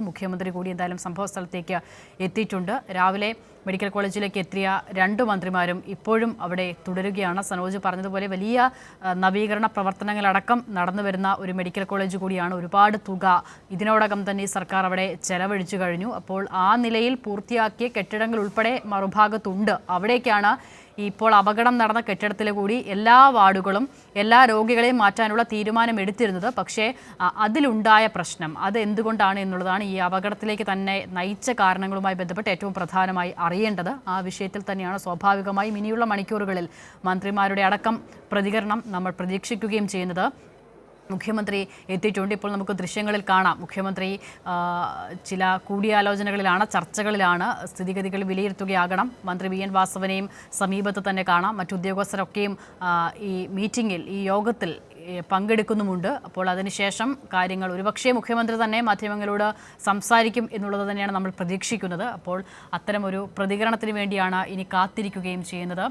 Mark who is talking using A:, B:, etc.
A: മുഖ്യമന്ത്രി കൂടി എന്തായാലും സംഭവ സ്ഥലത്തേക്ക് എത്തിയിട്ടുണ്ട്. രാവിലെ മെഡിക്കൽ കോളേജിലേക്ക് എത്തിയ 2 മന്ത്രിമാരും ഇപ്പോഴും അവിടെ തുടരുകയാണ്. സനോജ് പറഞ്ഞതുപോലെ വലിയ നവീകരണ പ്രവർത്തനങ്ങളടക്കം നടന്നു വരുന്ന ഒരു മെഡിക്കൽ കോളേജ് കൂടിയാണ്. ഒരുപാട് തുക ഇതിനോടകം തന്നെ സർക്കാർ അവിടെ ചെലവഴിച്ചു കഴിഞ്ഞു. അപ്പോൾ ആ നിലയിൽ പൂർത്തിയാക്കിയ കെട്ടിടങ്ങൾ ഉൾപ്പെടെ മറുഭാഗത്തുണ്ട്. അവിടേക്കാണ് ഇപ്പോൾ അപകടം നടന്ന കെട്ടിടത്തിലെ കൂടി എല്ലാ വാർഡുകളും എല്ലാ രോഗികളെയും മാറ്റാനുള്ള തീരുമാനം എടുത്തിരുന്നത്. പക്ഷേ അതിലുണ്ടായ പ്രശ്നം അത് എന്തുകൊണ്ടാണ് എന്നുള്ളതാണ് ഈ അപകടത്തിലേക്ക് തന്നെ നയിച്ച കാരണങ്ങളുമായി ബന്ധപ്പെട്ട് ഏറ്റവും പ്രധാനമായി അറിയേണ്ടത്. ആ വിഷയത്തിൽ തന്നെയാണ് സ്വാഭാവികമായും ഇനിയുള്ള മണിക്കൂറുകളിൽ മന്ത്രിമാരുടെ അടക്കം പ്രതികരണം നമ്മൾ പ്രതീക്ഷിക്കുകയും ചെയ്യുന്നത്. മുഖ്യമന്ത്രി എത്തിയിട്ടുണ്ട്. ഇപ്പോൾ നമുക്ക് ദൃശ്യങ്ങളിൽ കാണാം. മുഖ്യമന്ത്രി ചില കൂടിയാലോചനകളിലാണ്, ചർച്ചകളിലാണ്. സ്ഥിതിഗതികൾ വിലയിരുത്തുകയാകണം. മന്ത്രി വി.എൻ. വാസവനെയും സമീപത്ത് തന്നെ കാണാം. മറ്റുദ്യോഗസ്ഥരൊക്കെയും ഈ മീറ്റിങ്ങിൽ, ഈ യോഗത്തിൽ പങ്കെടുക്കുന്നുമുണ്ട്. അപ്പോൾ അതിനുശേഷം കാര്യങ്ങൾ ഒരുപക്ഷേ മുഖ്യമന്ത്രി തന്നെ മാധ്യമങ്ങളോട് സംസാരിക്കും എന്നുള്ളത് തന്നെയാണ് നമ്മൾ പ്രതീക്ഷിക്കുന്നത്. അപ്പോൾ അത്തരം ഒരു പ്രതികരണത്തിന് വേണ്ടിയാണ് ഇനി കാത്തിരിക്കുകയും ചെയ്യുന്നത്.